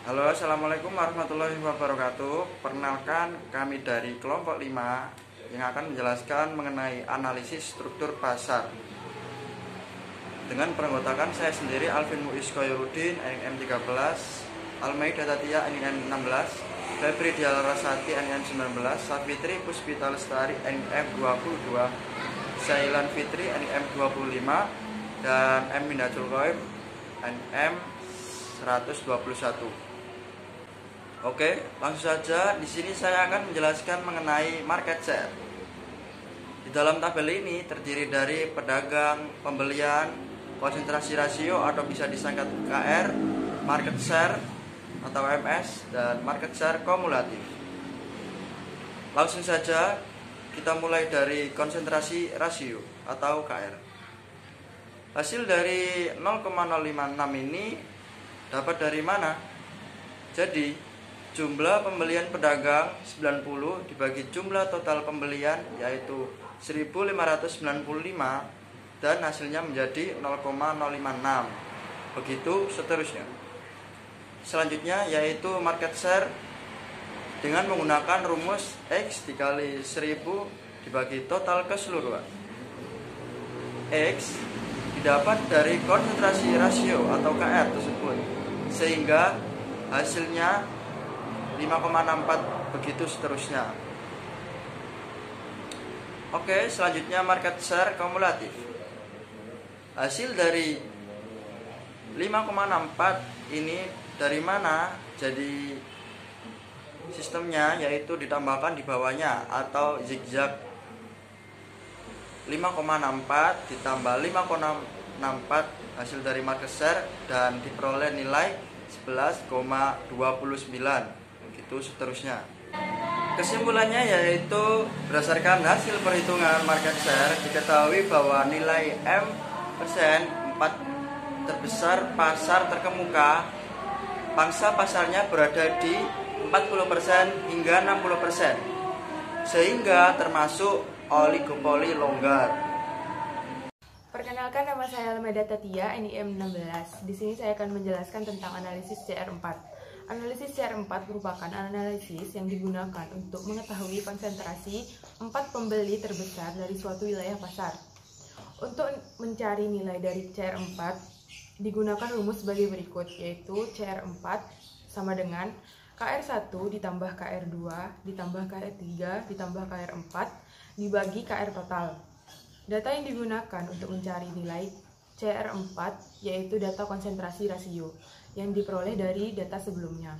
Halo, Assalamualaikum warahmatullahi wabarakatuh. Perkenalkan, kami dari kelompok 5 yang akan menjelaskan mengenai analisis struktur pasar. Dengan peranggotakan saya sendiri, Alvin Muiz Koyurudin, NIM 13, Almaida Tatia, NIM 16, Febri Dialarasati, NIM 19, Safitri Puspita Lestari, NIM 22, Sailan Fitri, NIM 25, dan M. Minatul Ghaib, NIM 121. Oke, langsung saja. Di sini saya akan menjelaskan mengenai market share. Di dalam tabel ini terdiri dari pedagang, pembelian, konsentrasi rasio atau bisa disingkat KR, market share atau MS, dan market share kumulatif. Langsung saja kita mulai dari konsentrasi rasio atau KR. Hasil dari 0,056 ini dapat dari mana? Jadi jumlah pembelian pedagang 90 dibagi jumlah total pembelian yaitu 1595 dan hasilnya menjadi 0,056. Begitu seterusnya. Selanjutnya yaitu market share dengan menggunakan rumus X dikali 1000 dibagi total keseluruhan. X didapat dari konsentrasi rasio atau KR tersebut, sehingga hasilnya 5,64, begitu seterusnya. Oke, selanjutnya market share kumulatif. Hasil dari 5,64 ini dari mana? Jadi sistemnya yaitu ditambahkan di bawahnya atau zigzag. 5,64 ditambah 5,64 hasil dari market share dan diperoleh nilai 11,29. Begitu seterusnya. Kesimpulannya yaitu berdasarkan hasil perhitungan market share diketahui bahwa nilai M persen 4 terbesar pasar terkemuka, pangsa pasarnya berada di 40% hingga 60%, sehingga termasuk oligopoli longgar. Perkenalkan, nama saya Almaida Tatia, NIM 16. Di sini saya akan menjelaskan tentang analisis CR4. Analisis CR4 merupakan analisis yang digunakan untuk mengetahui konsentrasi 4 pembeli terbesar dari suatu wilayah pasar. Untuk mencari nilai dari CR4 digunakan rumus sebagai berikut, yaitu CR4 sama dengan KR1 ditambah KR2 ditambah KR3 ditambah KR4 dibagi KR total. Data yang digunakan untuk mencari nilai CR4 yaitu data konsentrasi rasio yang diperoleh dari data sebelumnya.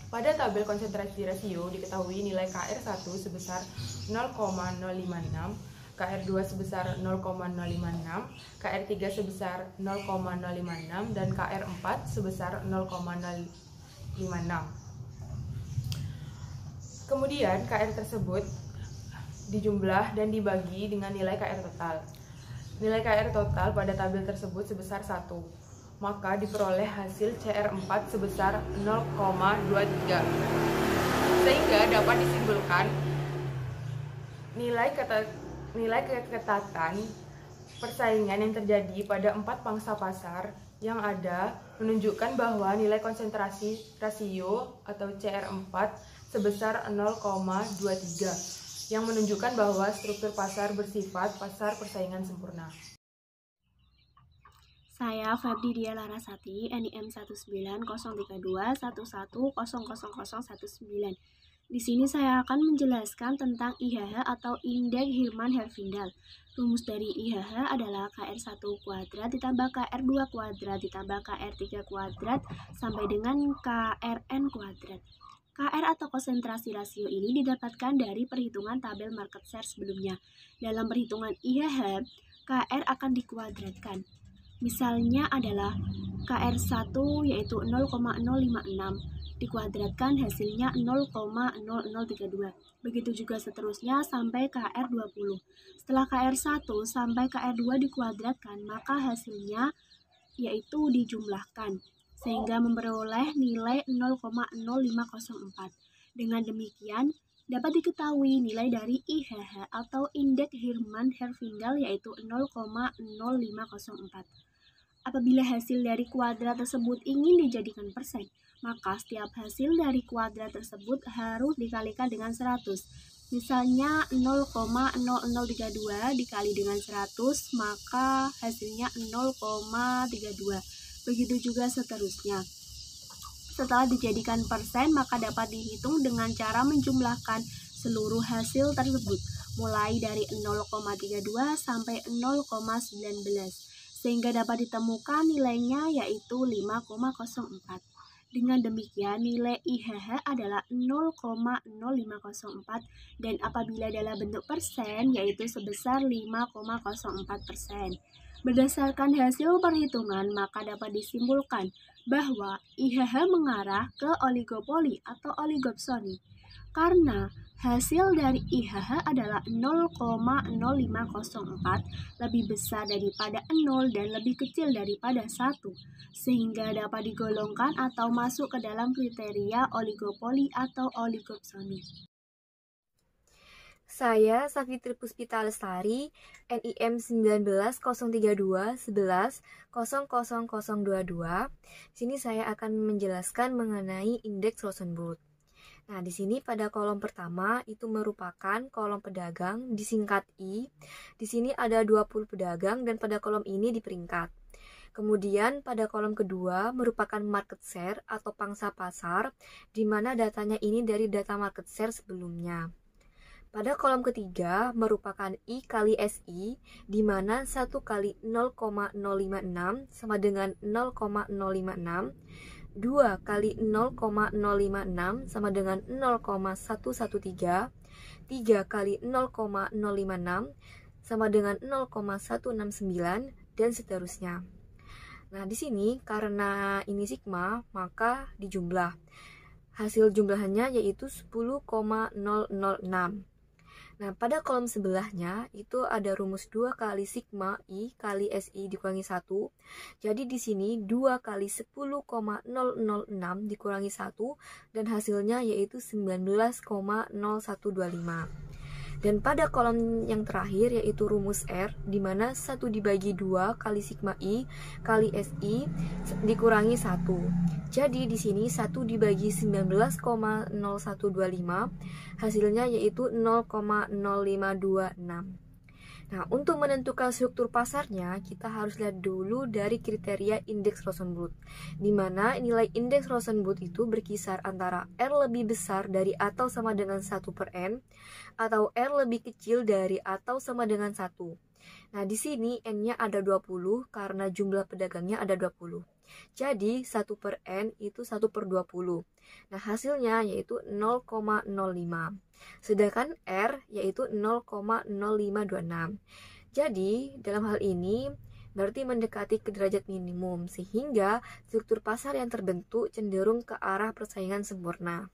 Pada tabel konsentrasi rasio diketahui nilai KR1 sebesar 0,056, KR2 sebesar 0,056, KR3 sebesar 0,056, dan KR4 sebesar 0,056. Kemudian KR tersebut dijumlah dan dibagi dengan nilai KR total. Nilai KR total pada tabel tersebut sebesar 1, maka diperoleh hasil CR4 sebesar 0,23. Sehingga dapat disimpulkan nilai keketatan persaingan yang terjadi pada 4 pangsa pasar yang ada menunjukkan bahwa nilai konsentrasi rasio atau CR4 sebesar 0,23 yang menunjukkan bahwa struktur pasar bersifat pasar persaingan sempurna. Saya Febri Dialarasati, NIM 1903211000019. Di sini saya akan menjelaskan tentang IHH atau Indeks Hirman-Herfindahl. Rumus dari IHH adalah KR1 kuadrat ditambah KR2 kuadrat ditambah KR3 kuadrat sampai dengan KRN kuadrat. KR atau konsentrasi rasio ini didapatkan dari perhitungan tabel market share sebelumnya. Dalam perhitungan IHH, KR akan dikuadratkan. Misalnya adalah KR1 yaitu 0,056 dikuadratkan hasilnya 0,0032. Begitu juga seterusnya sampai KR20. Setelah KR1 sampai KR2 dikuadratkan, maka hasilnya yaitu dijumlahkan sehingga memperoleh nilai 0,0504. Dengan demikian, dapat diketahui nilai dari IHH atau Indeks Hirman-Herfindahl yaitu 0,0504. Apabila hasil dari kuadrat tersebut ingin dijadikan persen, maka setiap hasil dari kuadrat tersebut harus dikalikan dengan 100. Misalnya 0,0032 dikali dengan 100, maka hasilnya 0,32. Begitu juga seterusnya. Setelah dijadikan persen, maka dapat dihitung dengan cara menjumlahkan seluruh hasil tersebut, mulai dari 0,32 sampai 0,19. Sehingga dapat ditemukan nilainya yaitu 5,04. Dengan demikian, nilai IHH adalah 0,0504 dan apabila dalam bentuk persen yaitu sebesar 5,04%. Berdasarkan hasil perhitungan, maka dapat disimpulkan bahwa IHH mengarah ke oligopoli atau oligopsoni karena hasil dari IHH adalah 0,0504 lebih besar daripada 0 dan lebih kecil daripada 1, sehingga dapat digolongkan atau masuk ke dalam kriteria oligopoli atau oligopsoni. Saya Safitri Puspita Lestari, NIM 19,3211,00022. Sini saya akan menjelaskan mengenai indeks Rosenbluth. Nah, di sini pada kolom pertama itu merupakan kolom pedagang disingkat I. Di sini ada 20 pedagang dan pada kolom ini di peringkat. Kemudian pada kolom kedua merupakan market share atau pangsa pasar, di mana datanya ini dari data market share sebelumnya. Pada kolom ketiga merupakan I kali SI, di mana 1 kali 0,056 sama dengan 0,056, 2 kali 0,056 sama dengan 0,113, 3 kali 0,056 sama dengan 0,169, dan seterusnya. Nah, di sini karena ini sigma, maka dijumlah. Hasil jumlahannya yaitu 10,006. Nah, pada kolom sebelahnya itu ada rumus 2 kali sigma I kali SI dikurangi 1. Jadi di sini 2 kali 10,006 dikurangi 1 dan hasilnya yaitu 19,0125. Dan pada kolom yang terakhir yaitu rumus R, di mana 1 dibagi 2 kali sigma I kali SI dikurangi 1. Jadi di sini 1 dibagi 19,0125 hasilnya yaitu 0,0526. Nah, untuk menentukan struktur pasarnya, kita harus lihat dulu dari kriteria indeks Rosenbluth, di mana nilai indeks Rosenbluth itu berkisar antara R lebih besar dari atau sama dengan 1/N, atau R lebih kecil dari atau sama dengan 1. Nah, di sini N-nya ada 20 karena jumlah pedagangnya ada 20. Jadi, 1/N itu 1/20. Nah, hasilnya yaitu 0,05. Sedangkan R yaitu 0,0526. Jadi, dalam hal ini berarti mendekati ke derajat minimum, sehingga struktur pasar yang terbentuk cenderung ke arah persaingan sempurna.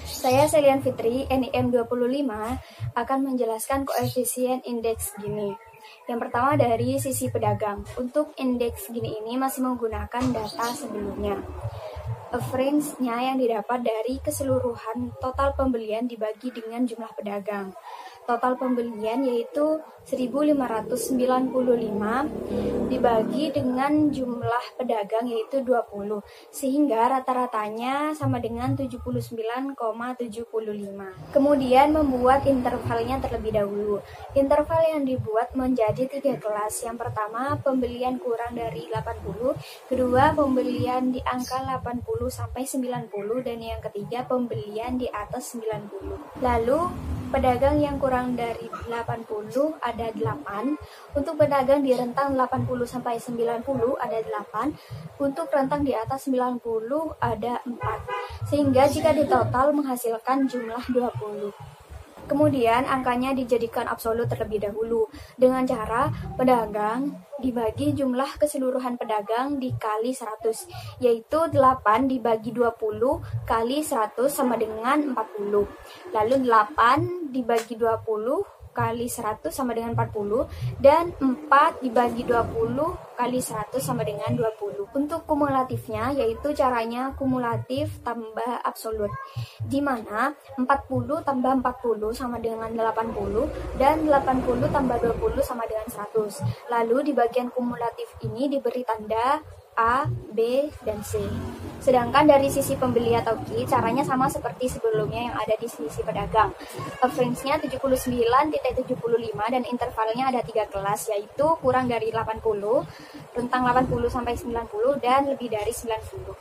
Saya Selian Fitri, NIM 25, akan menjelaskan koefisien indeks Gini. Yang pertama dari sisi pedagang. Untuk indeks Gini ini masih menggunakan data sebelumnya. Average-nya yang didapat dari keseluruhan total pembelian dibagi dengan jumlah pedagang. Total pembelian yaitu 1.595 dibagi dengan jumlah pedagang yaitu 20, sehingga rata-ratanya sama dengan 79,75. Kemudian membuat intervalnya terlebih dahulu. Interval yang dibuat menjadi 3 kelas. Yang pertama, pembelian kurang dari 80, kedua, pembelian di angka 80 sampai 90, dan yang ketiga, pembelian di atas 90. Lalu, pedagang yang kurang dari 80 ada 8, untuk pedagang di rentang 80 sampai 90 ada 8, untuk rentang di atas 90 ada 4, sehingga jika ditotal menghasilkan jumlah 20. Kemudian angkanya dijadikan absolut terlebih dahulu dengan cara pedagang dibagi jumlah keseluruhan pedagang dikali 100, yaitu 8 dibagi 20 kali 100 sama dengan 40. Lalu 8 dibagi 20 kali 100 sama dengan 40, dan 4 dibagi 20 kali 100 sama dengan 20. Untuk kumulatifnya, yaitu caranya kumulatif tambah absolut, di mana 40 tambah 40 sama dengan 80, dan 80 tambah 20 sama dengan 100. Lalu di bagian kumulatif ini diberi tanda A, B, dan C. Sedangkan dari sisi pembeli atau Q, caranya sama seperti sebelumnya yang ada di sisi pedagang. Range-nya 79.75 dan intervalnya ada 3 kelas, yaitu kurang dari 80, rentang 80 sampai 90, dan lebih dari 90.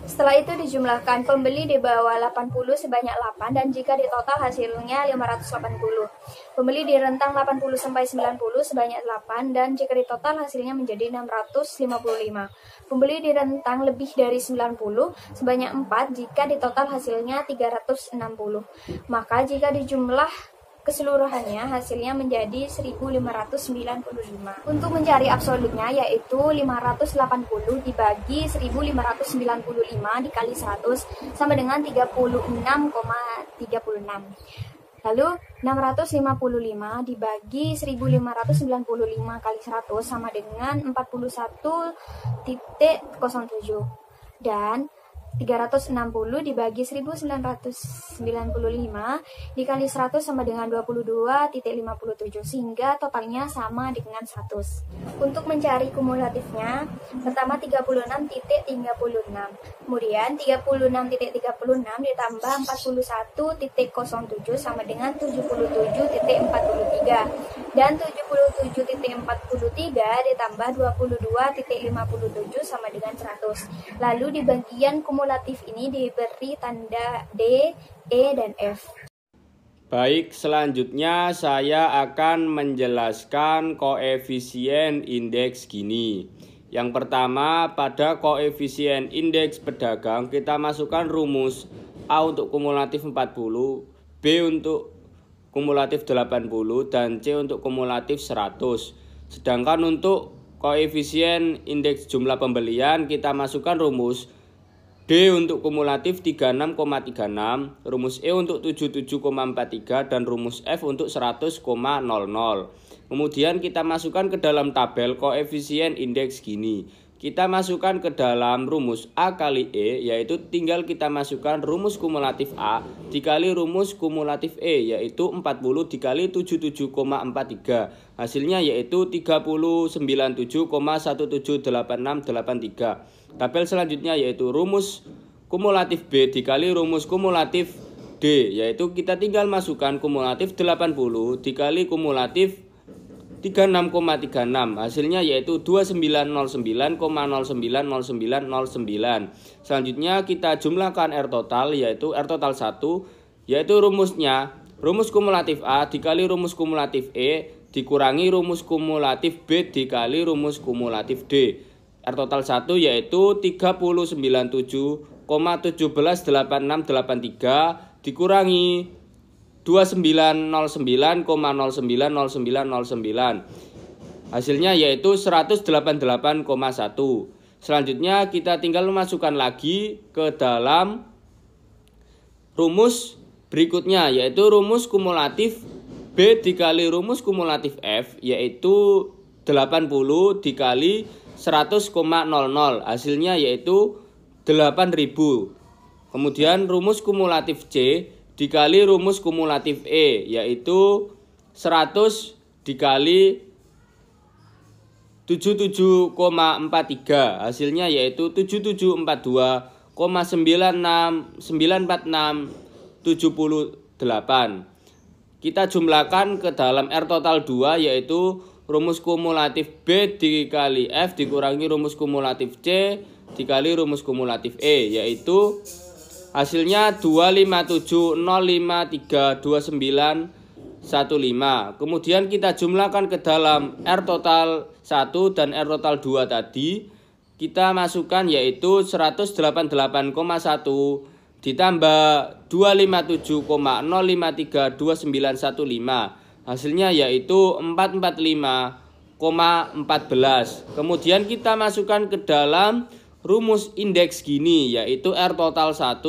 Setelah itu dijumlahkan, pembeli di bawah 80 sebanyak 8, dan jika di total hasilnya 580. Pembeli di rentang 80 sampai 90 sebanyak 8, dan jika di total hasilnya menjadi 655. Pembeli di rentang lebih dari 90 sebanyak 4, jika di total hasilnya 360. Maka jika dijumlah keseluruhannya hasilnya menjadi 1595. Untuk mencari absolutnya, yaitu 580 dibagi 1595 dikali 100 sama dengan 36,36. Lalu 655 dibagi 1595 kali 100 sama dengan 41,07, dan 360 dibagi 1995 dikali 100 sama dengan 22,57, sehingga totalnya sama dengan 100. Untuk mencari kumulatifnya, pertama 36,36, kemudian 36,36 ditambah 41,07 sama dengan 77,43, dan 77,43 ditambah 22,57 sama dengan 100. Lalu di bagian kumulatif ini diberi tanda D, E, dan F. Baik, selanjutnya saya akan menjelaskan koefisien indeks Gini. Yang pertama, pada koefisien indeks pedagang kita masukkan rumus A untuk kumulatif 40, B untuk kumulatif 80, dan C untuk kumulatif 100. Sedangkan untuk koefisien indeks jumlah pembelian kita masukkan rumus D untuk kumulatif 36,36, rumus E untuk 77,43, dan rumus F untuk 100,00. Kemudian kita masukkan ke dalam tabel koefisien indeks Gini. Kita masukkan ke dalam rumus A kali E, yaitu tinggal kita masukkan rumus kumulatif A dikali rumus kumulatif E, yaitu 40 dikali 77,43. Hasilnya yaitu 3097,178683. Tabel selanjutnya yaitu rumus kumulatif B dikali rumus kumulatif D, yaitu kita tinggal masukkan kumulatif 80 dikali kumulatif 36,36. Hasilnya yaitu 2909,090909. Selanjutnya kita jumlahkan R total, yaitu R total 1, yaitu rumusnya rumus kumulatif A dikali rumus kumulatif E dikurangi rumus kumulatif B dikali rumus kumulatif D. R total 1 yaitu 3097,178683 dikurangi 2909,090909. Hasilnya yaitu 188,1. Selanjutnya kita tinggal memasukkan lagi ke dalam rumus berikutnya, yaitu rumus kumulatif B dikali rumus kumulatif F, yaitu 80 dikali 100,00. Hasilnya yaitu 8.000. Kemudian rumus kumulatif C dikali rumus kumulatif E, yaitu 100 dikali 77,43. Hasilnya yaitu 7742,94678. Kita jumlahkan ke dalam R total 2, yaitu rumus kumulatif B dikali F dikurangi rumus kumulatif C dikali rumus kumulatif E, yaitu hasilnya 257,0532915. Kemudian kita jumlahkan ke dalam R total 1 dan R total 2 tadi. Kita masukkan yaitu 188,1 ditambah 257,0532915. Hasilnya yaitu 445,14. Kemudian kita masukkan ke dalam rumus indeks Gini, yaitu R total 1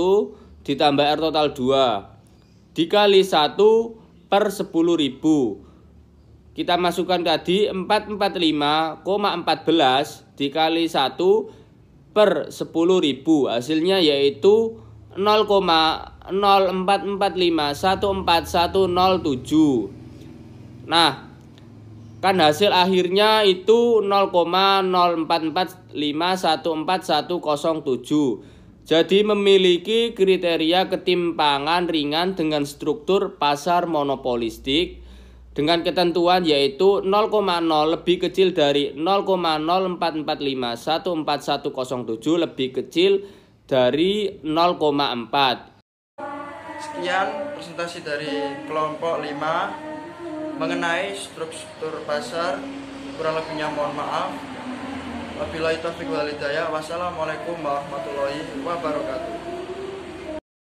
ditambah R total 2 dikali 1 per 10.000. Kita masukkan tadi 445,14 dikali 1 per 10.000. Hasilnya yaitu 0,04451417. Nah, kan hasil akhirnya itu 0,0445141107. Jadi memiliki kriteria ketimpangan ringan dengan struktur pasar monopolistik dengan ketentuan yaitu 0,0 lebih kecil dari 0,0445141107 lebih kecil dari 0,4. Sekian presentasi dari kelompok 5 mengenai struktur pasar. Kurang lebihnya mohon maaf. Wabillahi taufiq wal hidayah. Wassalamualaikum warahmatullahi wabarakatuh.